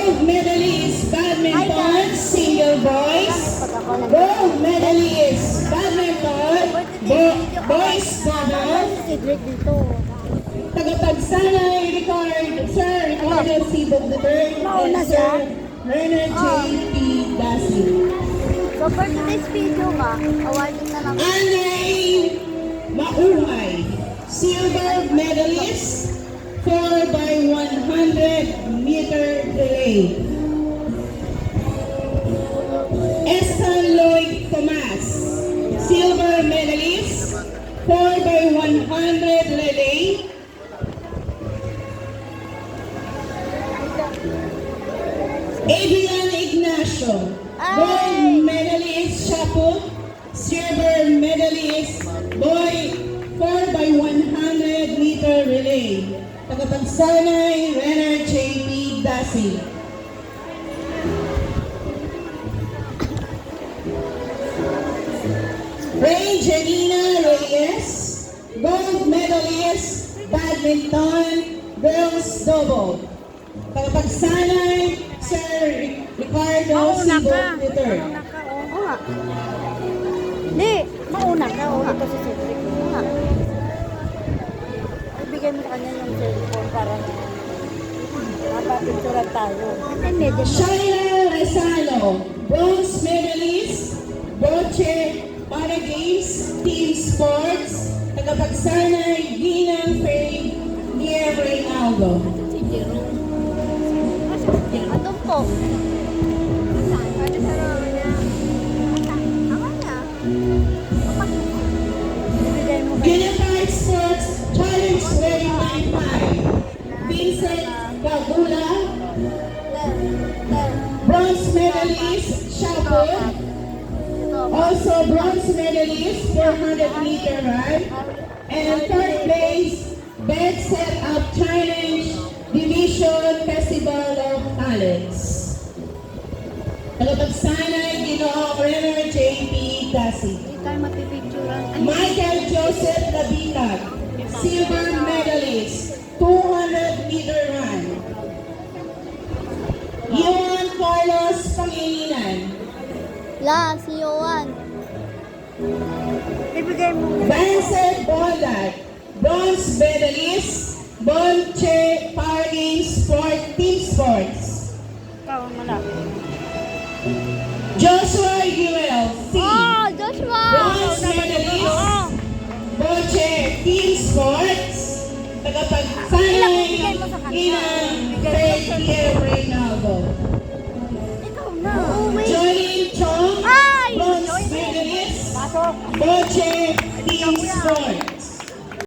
Gold medalist badminton single boys. Gold medalist badminton boys double. Tagapagsanay Ricardo Sibog III and Sir Renner J.P. Dasi. So for today's video nga, awarding na lang. Anay Mauhay, silver medalist 4x100-meter relay. Estan Lloyd Tomas, silver medalist 4x100 relay. Adrian Ignacio, gold medalist shot, silver medalist boy 4x100-meter relay. Tagapagsanay Renner J.P. Dasi. Ray Janina Reyes, gold medalist badminton girls double. Tagapagsanay Sir Ricardo Sibog III. Oo nga. Hindi, mauna ka. Ito si Cedric. Oo nga. Ibigay mo sa kanya yung cellphone para mapapinturan tayo. Shaila Rezano, bronze medalist, Boche Para Games, Team Sports. Tagapagsanay Ginang Faye Nier Reynaldo. Ato po. Ano sa rawa niya? Ako na. Ibigay mo kayo. Unified Sports Challenge 2025. Vincent Gagula, bronze medalist, Shapo. Also bronze medalist, 400-meter run. And third place, Best Setup Challenge Division Festival of Talents. Tagapagsanay Ginoong Renner J.P. Dasi. Hindi tayo mapipicturan. Michael Joseph Labitag, silver medalist, 200-meter run. Yuan Carlos Pangilinan, Si Yoan. Ibigay mo. Vincent Bondat, bronze medalist, Bonche Para Games Team Sports. Ikaw ang malaki. Joshua Yuel, Joshua! bronze medalist, Bonche Team Sports. Tagapagsanay Inang Faye Reynaldo. Ikaw na. Jolene Chong, bronze medalist, Boche Team Sport.